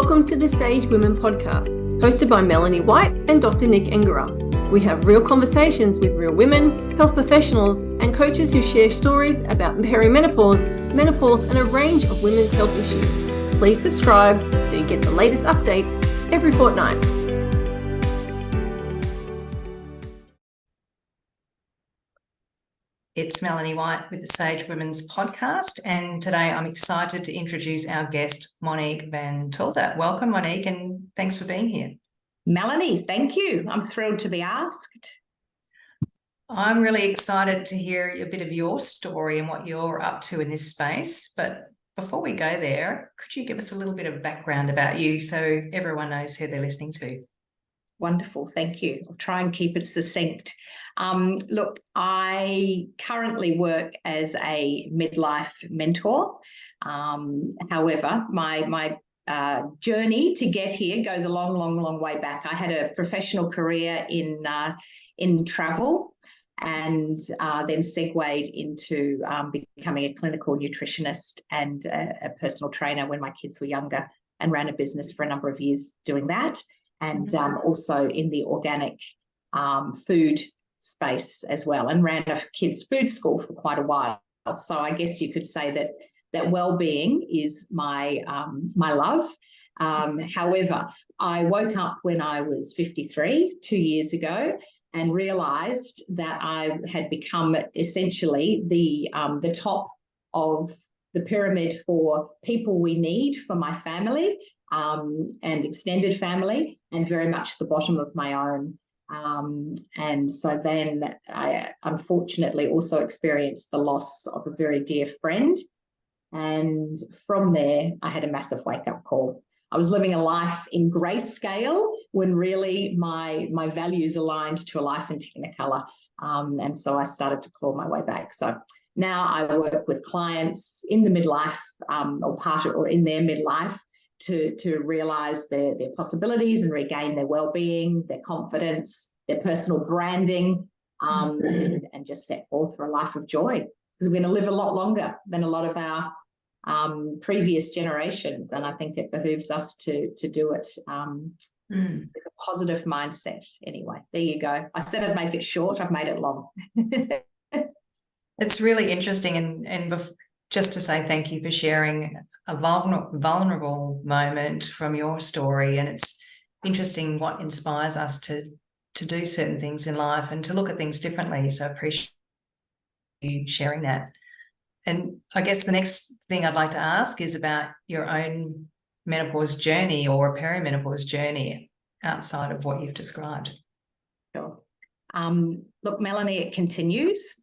Welcome to the Sage Women podcast, hosted by Melanie White and Dr. Nick Engera. We have real conversations with real women, health professionals, and coaches who share stories about perimenopause, menopause, and a range of women's health issues. Please subscribe so you get the latest updates every fortnight. It's Melanie White with the Sage Women's podcast, and today I'm excited to introduce our guest, Monique van Tulder. Welcome, Monique, and thanks for being here. Melanie, thank you. I'm thrilled to be asked. I'm really excited to hear a bit of your story and what you're up to in this space. But before we go there, could you give us a little bit of background about you so everyone knows who they're listening to? Wonderful, thank you. I'll try and keep it succinct. Look, I currently work as a midlife mentor. However, my journey to get here goes a long way back. I had a professional career in travel, and then segued into becoming a clinical nutritionist and a personal trainer when my kids were younger, and ran a business for a number of years doing that. And also in the organic food space as well, and ran a kids' food school for quite a while. So I guess you could say that well-being is my love. However, I woke up when I was 53, 2 years ago, and realised that I had become essentially the top of the pyramid for people we need for my family and extended family, and very much the bottom of my own. And so then I unfortunately also experienced the loss of a very dear friend. And from there, I had a massive wake-up call. I was living a life in grayscale when really my values aligned to a life in Technicolor. And so I started to claw my way back. So now I work with clients in the midlife or in their midlife to realise their possibilities and regain their well-being, their confidence, their personal branding, and just set forth for a life of joy. Because we're going to live a lot longer than a lot of our previous generations, and I think it behooves us to do it with a positive mindset. Anyway, there you go. I said I'd make it short. I've made it long. It's really interesting, and just to say thank you for sharing a vulnerable moment from your story. And it's interesting what inspires us to do certain things in life and to look at things differently. So I appreciate you sharing that. And I guess the next thing I'd like to ask is about your own menopause journey or perimenopause journey outside of what you've described. Sure. Look, Melanie, it continues.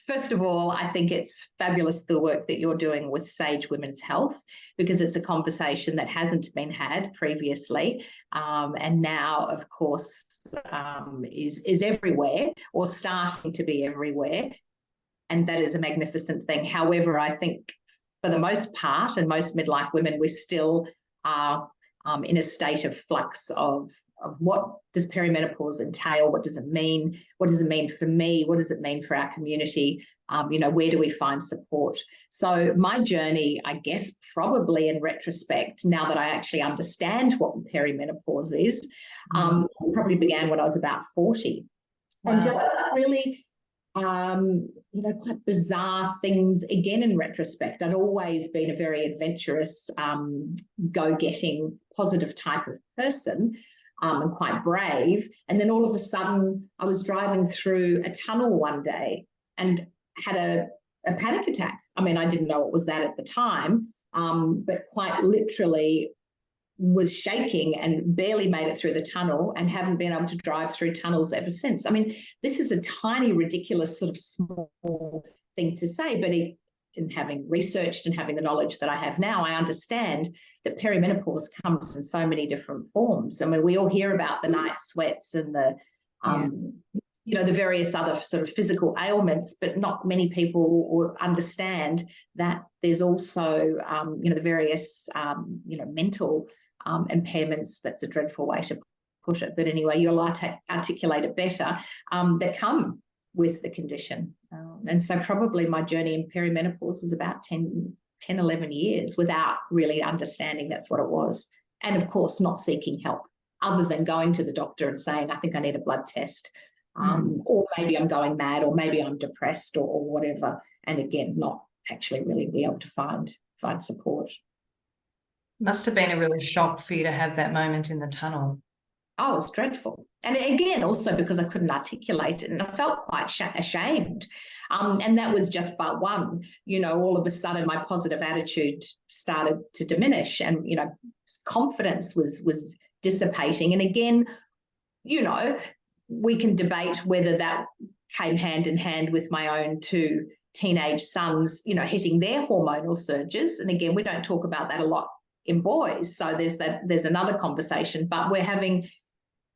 First of all, I think it's fabulous the work that you're doing with Sage Women's Health, because it's a conversation that hasn't been had previously, and now, of course, is everywhere, or starting to be everywhere, and that is a magnificent thing. However, I think for the most part, and most midlife women, we still are in a state of flux of what does perimenopause entail? What does it mean? What does it mean for me? What does it mean for our community? Where do we find support? So my journey, I guess, probably in retrospect, now that I actually understand what perimenopause is, probably began when I was about 40. Wow. And just really, quite bizarre things, again, in retrospect. I'd always been a very adventurous, go-getting, positive type of person, and quite brave. And then all of a sudden I was driving through a tunnel one day and had a panic attack. I mean, I didn't know it was that at the time, but quite literally was shaking and barely made it through the tunnel, and haven't been able to drive through tunnels ever since. I mean, this is a tiny, ridiculous sort of small thing to say, but in having researched and having the knowledge that I have now, I understand that perimenopause comes in so many different forms. I mean, we all hear about the night sweats and the various other sort of physical ailments, but not many people understand that there's also, the various, mental impairments. That's a dreadful way to put it. But anyway, you'll articulate it better, that come with the condition. And so probably my journey in perimenopause was about 10 10, 11 years without really understanding that's what it was. And of course, not seeking help other than going to the doctor and saying, I think I need a blood test. Or maybe I'm going mad, or maybe I'm depressed, or whatever. And again, not actually really be able to find support. Must have been a really shock for you to have that moment in the tunnel. Oh, it was dreadful. And again, also because I couldn't articulate it, and I felt quite ashamed. And that was just but one. All of a sudden my positive attitude started to diminish, and, confidence was dissipating. And again, we can debate whether that came hand in hand with my own two teenage sons, hitting their hormonal surges. And again, we don't talk about that a lot in boys. So there's another conversation. But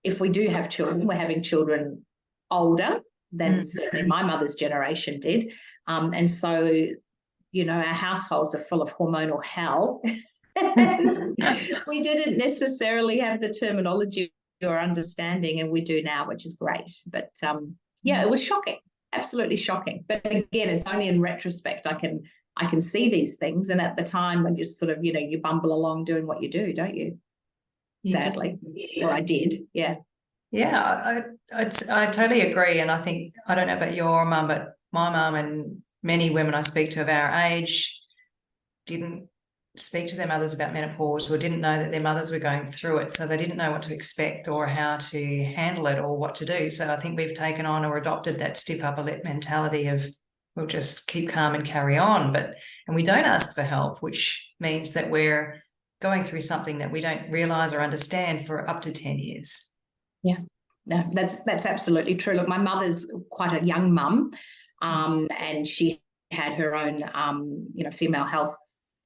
if we do have children, we're having children older than certainly my mother's generation did. And so, our households are full of hormonal hell. We didn't necessarily have the terminology or understanding, and we do now, which is great. But it was shocking, absolutely shocking. But again, it's only in retrospect I can see these things. And at the time, when you sort of, you bumble along doing what you do, don't you? Sadly, or I did, yeah. Yeah, I totally agree. And I think, I don't know about your mum, but my mum and many women I speak to of our age didn't speak to their mothers about menopause, or didn't know that their mothers were going through it. So they didn't know what to expect or how to handle it or what to do. So I think we've taken on or adopted that stiff upper lip mentality of, we'll just keep calm and carry on. And we don't ask for help, which means that we're going through something that we don't realise or understand for up to 10 years. Yeah, no, that's absolutely true. Look, my mother's quite a young mum, and she had her own, female health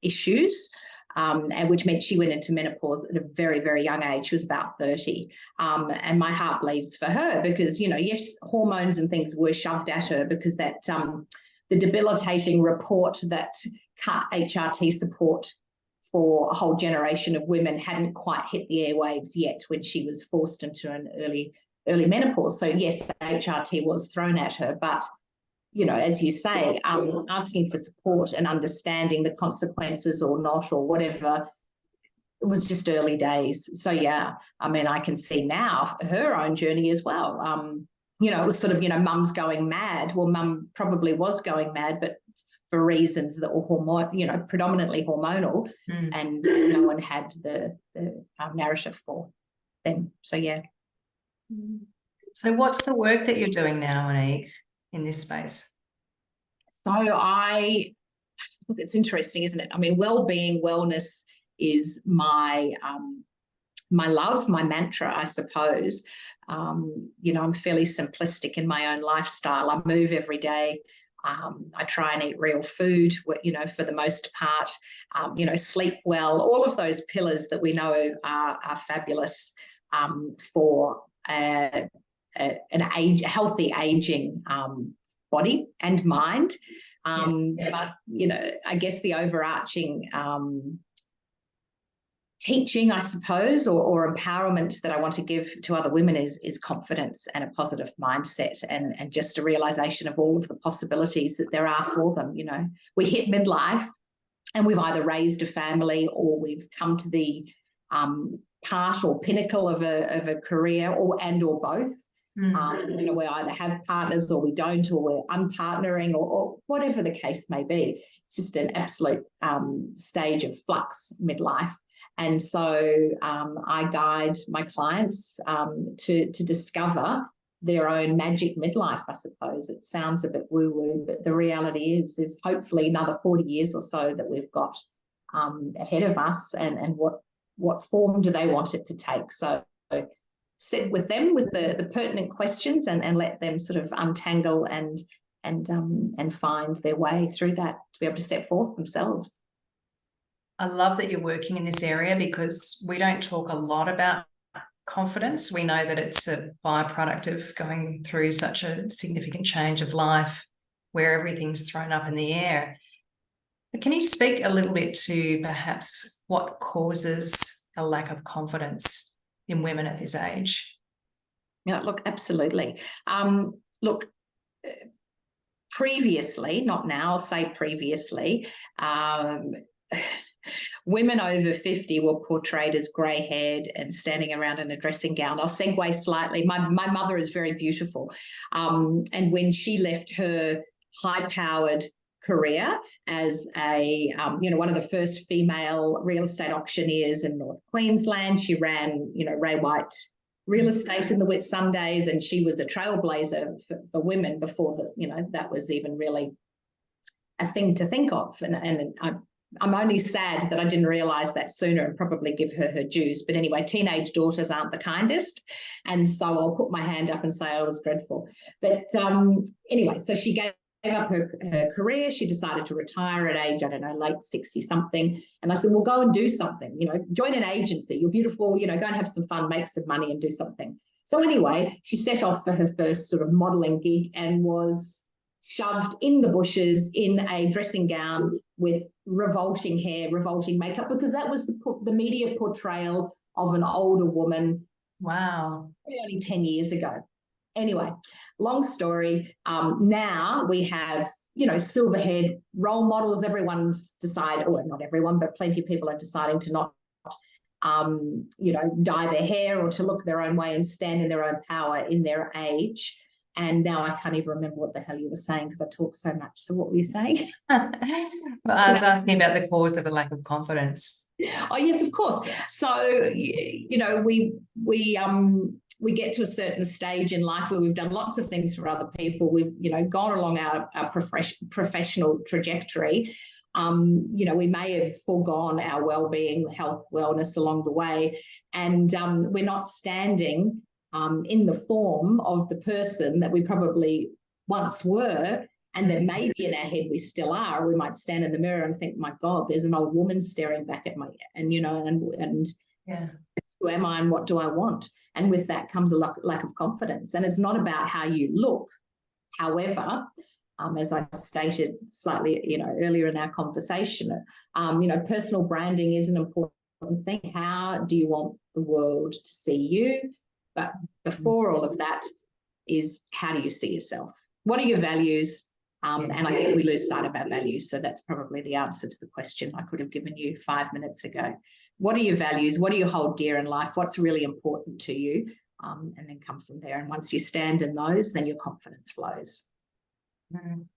issues, and which meant she went into menopause at a very, very young age. She was about 30. And my heart bleeds for her because, yes, hormones and things were shoved at her because that the debilitating report that cut HRT support for a whole generation of women hadn't quite hit the airwaves yet when she was forced into an early menopause. So yes, HRT was thrown at her, but as you say, asking for support and understanding the consequences or not or whatever, it was just early days. So yeah, I mean, I can see now her own journey as well. It was sort of, mum's going mad. Well, mum probably was going mad, but for reasons that were predominantly hormonal, and no one had the narrative for them. So yeah. So what's the work that you're doing now, Monique, in this space? So look, it's interesting, isn't it? I mean, well-being, wellness is my love, my mantra, I suppose. I'm fairly simplistic in my own lifestyle. I move every day. I try and eat real food, for the most part, sleep well, all of those pillars that we know are fabulous for a healthy aging body and mind. But, I guess the overarching teaching, I suppose, or empowerment that I want to give to other women is confidence and a positive mindset, and just a realization of all of the possibilities that there are for them. We hit midlife and we've either raised a family or we've come to the part or pinnacle of a career, or both. We either have partners or we don't, or we're unpartnering, or whatever the case may be. It's just an absolute stage of flux, midlife. And so I guide my clients to discover their own magic midlife, I suppose. It sounds a bit woo-woo, but the reality is hopefully another 40 years or so that we've got ahead of us, and what form do they want it to take. So sit with them with the pertinent questions and let them sort of untangle and find their way through that to be able to set forth themselves. I love that you're working in this area, because we don't talk a lot about confidence. We know that it's a byproduct of going through such a significant change of life where everything's thrown up in the air. But can you speak a little bit to perhaps what causes a lack of confidence in women at this age? Yeah, look, absolutely. previously, not now, I'll say previously, women over 50 were portrayed as grey-haired and standing around in a dressing gown. I'll segue slightly. My mother is very beautiful. And when she left her high-powered career as a, one of the first female real estate auctioneers in North Queensland, she ran, Ray White real estate in the Whitsundays, and she was a trailblazer for women before that was even really a thing to think of. And I'm only sad that I didn't realise that sooner and probably give her dues. But anyway, teenage daughters aren't the kindest. And so I'll put my hand up and say I was dreadful. But anyway, so she gave up her career. She decided to retire at age, I don't know, late 60-something. And I said, well, go and do something, join an agency. You're beautiful, go and have some fun, make some money and do something. So anyway, she set off for her first sort of modelling gig and was shoved in the bushes in a dressing gown with revolting hair, revolting makeup, because that was the media portrayal of an older woman. Wow. Only 10 years ago. Anyway, long story. Now we have, silver-haired role models. Everyone's decided, or not everyone, but plenty of people are deciding to not, dye their hair or to look their own way and stand in their own power in their age. And now I can't even remember what the hell you were saying because I talk so much. So what were you saying? Well, I was asking about the cause of the lack of confidence. Oh, yes, of course. So, we get to a certain stage in life where we've done lots of things for other people. We've, gone along our professional trajectory. We may have foregone our well-being, health, wellness along the way. And we're not standing in the form of the person that we probably once were, and that maybe in our head we still are. We might stand in the mirror and think, my God, there's an old woman staring back at me, and yeah, who am I and what do I want? And with that comes a lack of confidence. And it's not about how you look. However, as I stated slightly, earlier in our conversation, personal branding is an important thing. How do you want the world to see you? But before all of that is, how do you see yourself? What are your values? And I think we lose sight of our values. So that's probably the answer to the question I could have given you 5 minutes ago. What are your values? What do you hold dear in life? What's really important to you? And then come from there. And once you stand in those, then your confidence flows.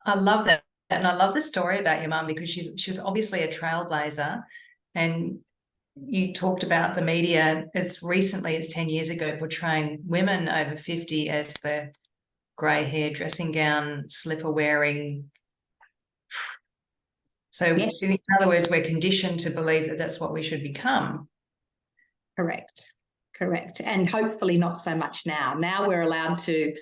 I love that. And I love the story about your mum, because she was obviously a trailblazer. And you talked about the media as recently as 10 years ago portraying women over 50 as the grey hair, dressing gown, slipper wearing. So yes. In other words, we're conditioned to believe that that's what we should become. Correct. And hopefully not so much now. Now we're allowed to,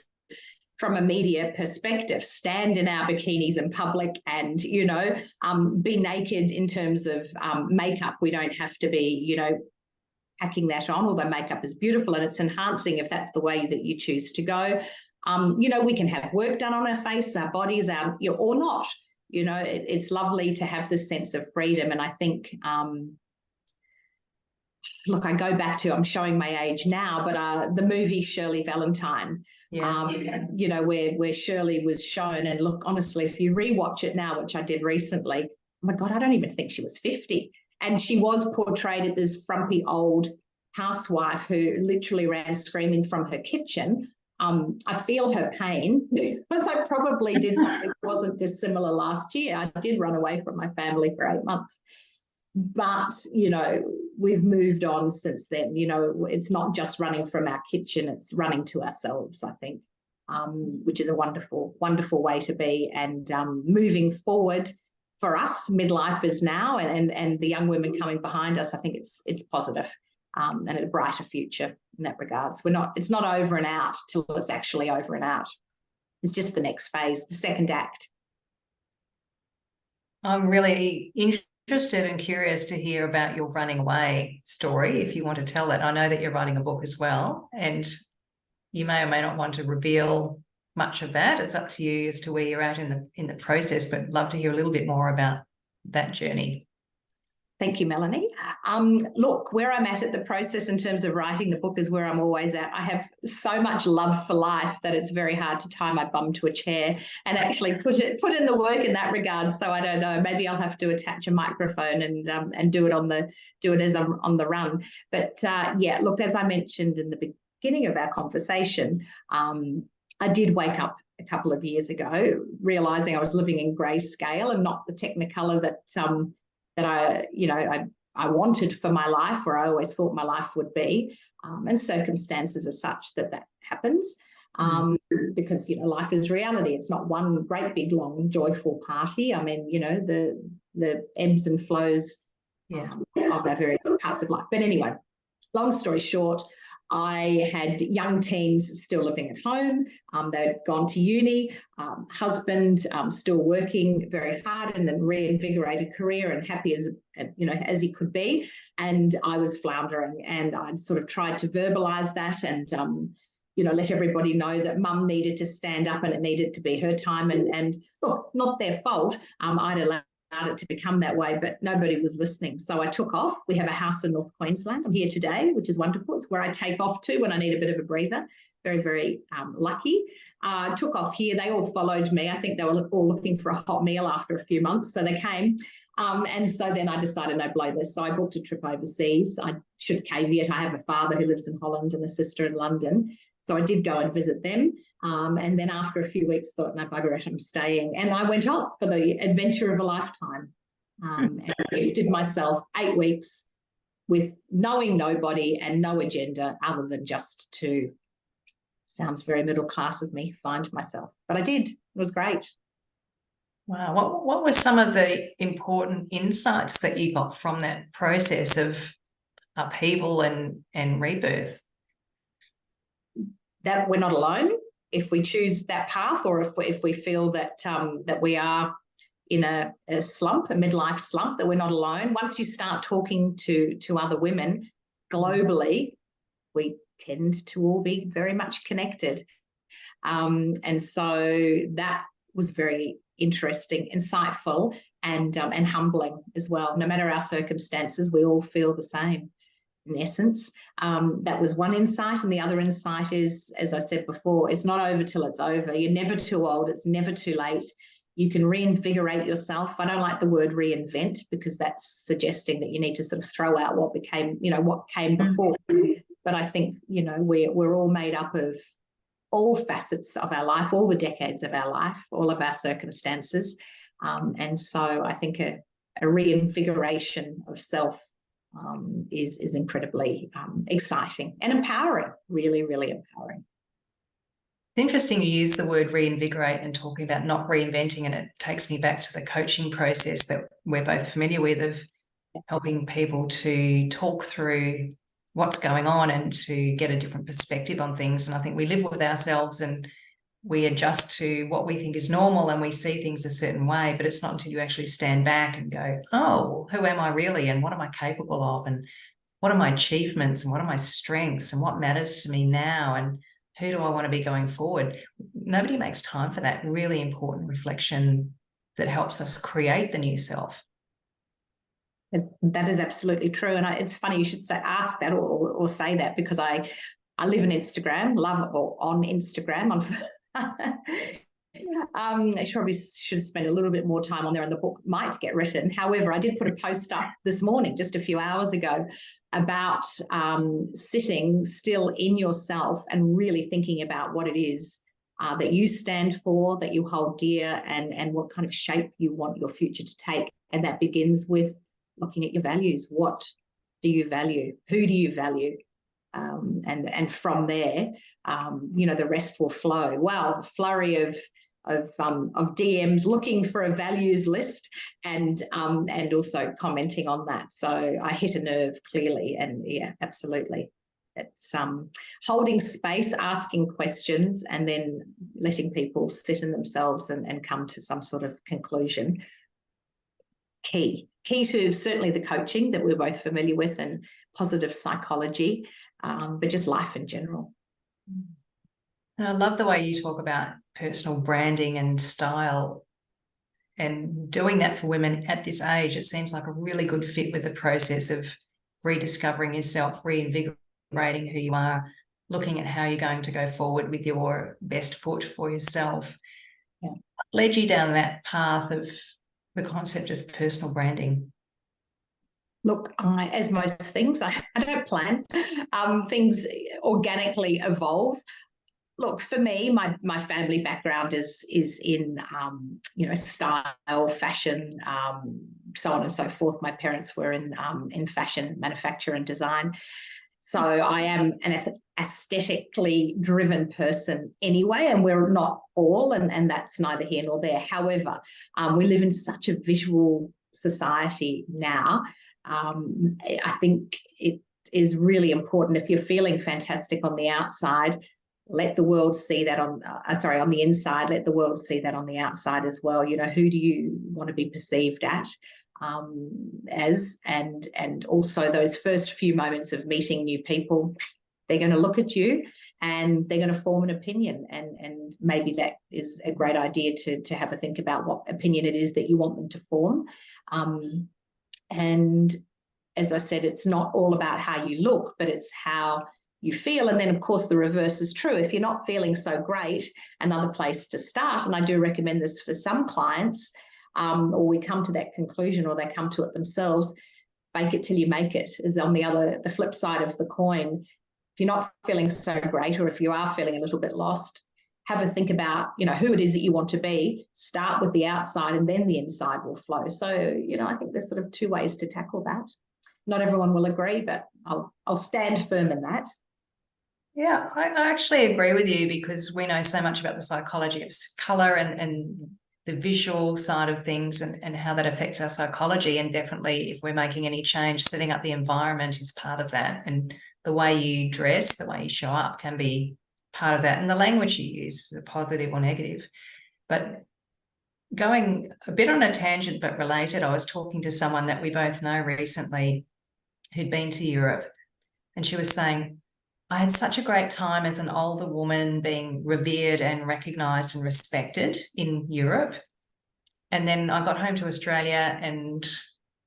from a media perspective, stand in our bikinis in public and, be naked in terms of makeup. We don't have to be, packing that on, although makeup is beautiful and it's enhancing if that's the way that you choose to go. We can have work done on our face, our bodies, or not. It's lovely to have this sense of freedom. And I think, look, I go back to, I'm showing my age now, but the movie Shirley Valentine, where Shirley was shown, and look, honestly, if you rewatch it now, which I did recently, oh my God, I don't even think she was 50. And she was portrayed as this frumpy old housewife who literally ran screaming from her kitchen. I feel her pain because I probably did something that wasn't dissimilar last year. I did run away from my family for 8 months. But, we've moved on since then. It's not just running from our kitchen, it's running to ourselves, I think, which is a wonderful, wonderful way to be. And moving forward for us, midlifers now, and the young women coming behind us, I think it's positive and a brighter future in that regards. It's not over and out till it's actually over and out. It's just the next phase, the second act. I'm really interested and curious to hear about your running away story, if you want to tell that. I know that you're writing a book as well, and you may or may not want to reveal much of that. It's up to you as to where you're at in the process, but love to hear a little bit more about that journey. Thank you, Melanie. Look, where I'm at the process in terms of writing the book is where I'm always at. I have so much love for life that it's very hard to tie my bum to a chair and actually put in the work in that regard. So I don't know. Maybe I'll have to attach a microphone and do it as I'm on the run. But yeah, look, as I mentioned in the beginning of our conversation, I did wake up a couple of years ago realizing I was living in grayscale and not the Technicolor that I wanted for my life, or I always thought my life would be, and circumstances are such that happens, because life is reality. It's not one great big long joyful party. I mean, the ebbs and flows of our various parts of life. But anyway, long story short, I had young teens still living at home. They'd gone to uni, husband still working very hard in a reinvigorated career and happy as he could be. And I was floundering, and I'd sort of tried to verbalise that and let everybody know that mum needed to stand up and it needed to be her time. And look, not their fault. I'd allowed it to become that way, but nobody was listening. So I took off. We have a house in North Queensland. I'm here today, which is wonderful. It's where I take off to when I need a bit of a breather. Very, very lucky. Took off here. They all followed me. I think they were all looking for a hot meal after a few months. So they came. And so then I decided, no, blow this. So I booked a trip overseas. I should caveat, I have a father who lives in Holland and a sister in London. So I did go and visit them. And then after a few weeks, thought, no, bugger it, I'm staying. And I went off for the adventure of a lifetime, and gifted myself 8 weeks with knowing nobody and no agenda other than just to, sounds very middle class of me, find myself. But I did. It was great. Wow. What were some of the important insights that you got from that process of upheaval and rebirth? That we're not alone if we choose that path, or if we feel that that we are in a slump, a midlife slump, that we're not alone. Once you start talking to other women globally, we tend to all be very much connected. And so that was very interesting, insightful, and humbling as well. No matter our circumstances, we all feel the same. In essence, that was one insight. And the other insight is, as I said before, it's not over till it's over. You're never too old. It's never too late. You can reinvigorate yourself. I don't like the word reinvent, because that's suggesting that you need to sort of throw out what came before. But I think, we're all made up of all facets of our life, all the decades of our life, all of our circumstances. And so I think a reinvigoration of self is incredibly exciting and empowering, really, really empowering. It's interesting you use the word reinvigorate and talking about not reinventing, and it takes me back to the coaching process that we're both familiar with, of helping people to talk through what's going on and to get a different perspective on things. And I think we live with ourselves and we adjust to what we think is normal and we see things a certain way, but it's not until you actually stand back and go, oh, who am I really, and what am I capable of, and what are my achievements, and what are my strengths, and what matters to me now, and who do I want to be going forward? Nobody makes time for that really important reflection that helps us create the new self. That is absolutely true. And it's funny you should ask that or say that, because I live on Instagram, on Instagram. I probably should spend a little bit more time on there, and the book might get written. However, I did put a post up this morning, just a few hours ago, about sitting still in yourself and really thinking about what it is that you stand for, that you hold dear, and what kind of shape you want your future to take. And that begins with looking at your values. What do you value? Who do you value? And from there, the rest will flow. Wow, a flurry of DMs looking for a values list, and also commenting on that. So I hit a nerve clearly, and yeah, absolutely. It's holding space, asking questions, and then letting people sit in themselves and come to some sort of conclusion. Key to certainly the coaching that we're both familiar with, and positive psychology, but just life in general. And I love the way you talk about personal branding and style. And doing that for women at this age, it seems like a really good fit with the process of rediscovering yourself, reinvigorating who you are, looking at how you're going to go forward with your best foot for yourself. Yeah. What led you down that path of the concept of personal branding? Look, as most things, I don't plan. Things organically evolve. Look, for me, my family background is in style, fashion, so on and so forth. My parents were in fashion, manufacture, and design. So I am an aesthetically driven person anyway, and we're not all, and that's neither here nor there. However, we live in such a visual society now. I think it is really important, if you're feeling fantastic on the outside, let the world see that on the inside, let the world see that on the outside as well. You know, who do you want to be perceived as, and also those first few moments of meeting new people, they're going to look at you and they're going to form an opinion, and maybe that is a great idea to have a think about what opinion it is that you want them to form. And as I said, it's not all about how you look, but it's how you feel. And then, of course, the reverse is true. If you're not feeling so great, another place to start, and I do recommend this for some clients, or we come to that conclusion, or they come to it themselves, fake it till you make it is on the flip side of the coin. If you're not feeling so great, or if you are feeling a little bit lost, have a think about, who it is that you want to be. Start with the outside, and then the inside will flow. So, I think there's sort of two ways to tackle that. Not everyone will agree, but I'll stand firm in that. Yeah, I actually agree with you, because we know so much about the psychology of colour and the visual side of things, and how that affects our psychology. And definitely, if we're making any change, setting up the environment is part of that. And the way you dress, the way you show up can be part of that. And the language you use is a positive or negative. But going a bit on a tangent but related, I was talking to someone that we both know recently who'd been to Europe, and she was saying, I had such a great time as an older woman being revered and recognised and respected in Europe. And then I got home to Australia and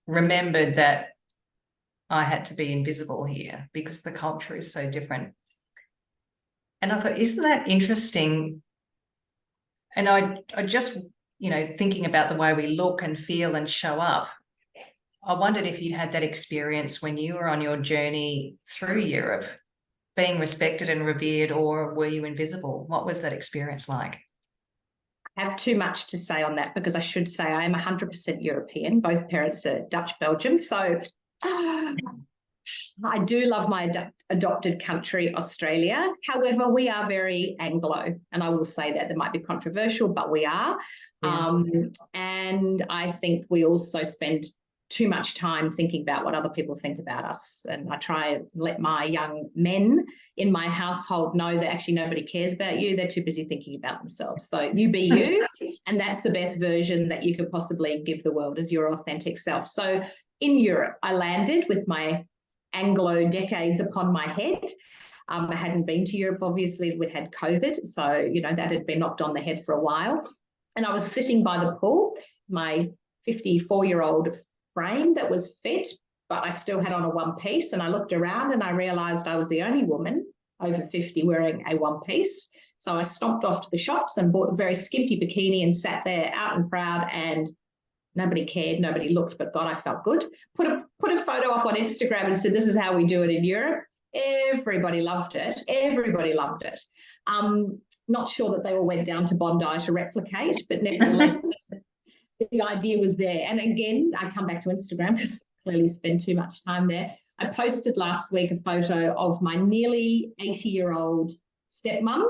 remembered that I had to be invisible here because the culture is so different. And I thought, isn't that interesting? And I just, thinking about the way we look and feel and show up, I wondered if you'd had that experience when you were on your journey through Europe, being respected and revered, or were you invisible? What was that experience like? I have too much to say on that, because I should say I am 100% European. Both parents are Dutch-Belgian. So I do love my adopted country, Australia. However, we are very Anglo, and I will say that might be controversial, but we are. Yeah. And I think we also spend too much time thinking about what other people think about us. And I try and let my young men in my household know that actually nobody cares about you. They're too busy thinking about themselves. So you be you, and that's the best version that you could possibly give the world, as your authentic self. So in Europe, I landed with my Anglo decades upon my head. I hadn't been to Europe, obviously. We'd had COVID. So, that had been knocked on the head for a while. And I was sitting by the pool, my 54-year-old frame that was fit, but I still had on a one piece. And I looked around and I realized I was the only woman over 50 wearing a one piece. So I stomped off to the shops and bought a very skimpy bikini and sat there out and proud, and nobody cared, nobody looked, but God, I felt good. Put a photo up on Instagram and said, this is how we do it in Europe. Everybody loved it. Everybody loved it. Not sure that they all went down to Bondi to replicate, but nevertheless, the idea was there. And again, I come back to Instagram because I clearly spend too much time there. I posted last week a photo of my nearly 80-year-old stepmom,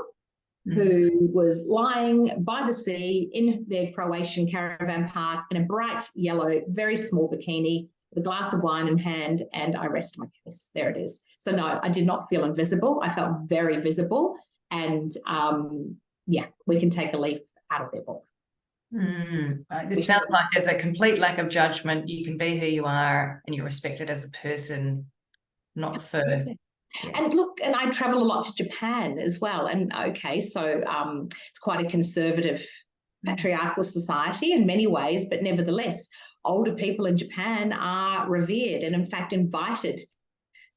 who was lying by the sea in their Croatian caravan park in a bright yellow, very small bikini with a glass of wine in hand, and I rest my case. There it is. So no, I did not feel invisible. I felt very visible. And we can take a leaf out of their book. It sounds like there's a complete lack of judgment. You can be who you are and you're respected as a person, not for... Yeah. And look, and I travel a lot to Japan as well. And okay, so it's quite a conservative patriarchal society in many ways, but nevertheless, older people in Japan are revered and, in fact, invited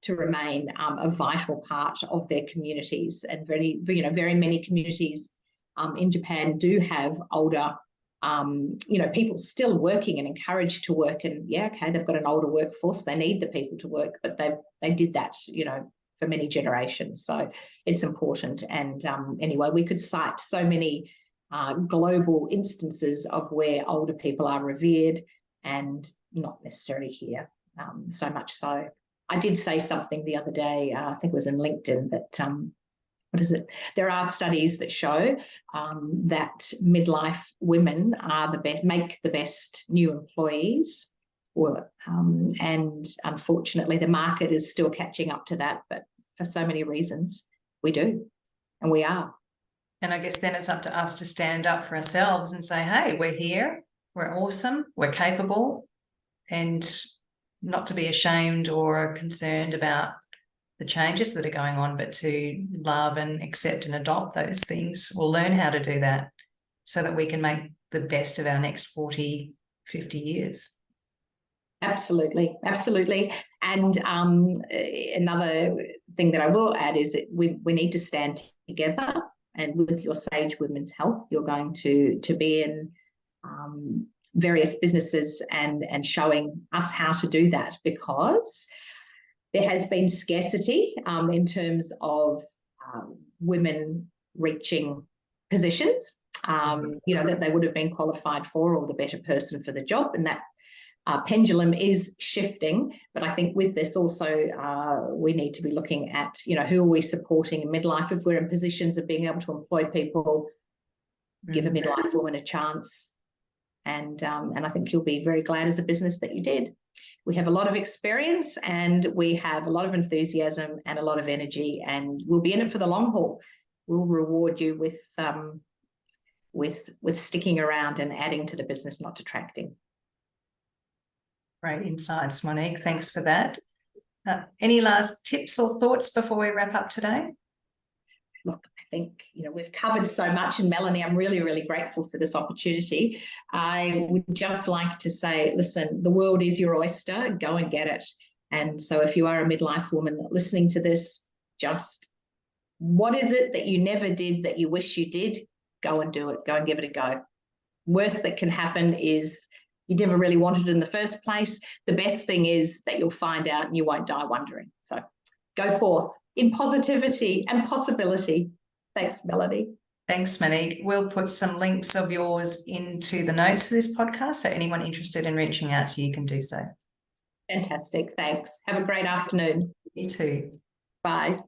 to remain a vital part of their communities. And very many communities in Japan do have older, people still working and encouraged to work. And they've got an older workforce. They need the people to work, but they did that, for many generations. So it's important. And anyway, we could cite so many global instances of where older people are revered and not necessarily here. So much so. I did say something the other day, I think it was in LinkedIn, that there are studies that show that midlife women are make the best new employees, and unfortunately the market is still catching up to that, but for so many reasons we do, and we are. And I guess then it's up to us to stand up for ourselves and say, hey, we're here, we're awesome, we're capable, and not to be ashamed or concerned about the changes that are going on, but to love and accept and adopt those things. We'll learn how to do that so that we can make the best of our next 40, 50 years. Absolutely. And another thing that I will add is that we need to stand together. And with your Sage Women's Health, you're going to be in various businesses and showing us how to do that, because there has been scarcity in terms of women reaching positions, that they would have been qualified for, or the better person for the job. And that pendulum is shifting. But I think with this also, we need to be looking at, who are we supporting in midlife? If we're in positions of being able to employ people, give a midlife woman a chance. And I think you'll be very glad as a business that you did. We have a lot of experience, and we have a lot of enthusiasm and a lot of energy, and we'll be in it for the long haul. We'll reward you with sticking around and adding to the business, not detracting. Great insights, Monique. Thanks for that. Any last tips or thoughts before we wrap up today? Look, I think, we've covered so much, and Melanie, I'm really, really grateful for this opportunity. I would just like to say, listen, the world is your oyster, go and get it. And so if you are a midlife woman listening to this, just what is it that you never did that you wish you did? Go and do it, go and give it a go. Worst that can happen is you never really wanted it in the first place. The best thing is that you'll find out and you won't die wondering. So go forth in positivity and possibility. Thanks, Melanie. Thanks, Monique. We'll put some links of yours into the notes for this podcast, so anyone interested in reaching out to you can do so. Fantastic. Thanks. Have a great afternoon. You too. Bye.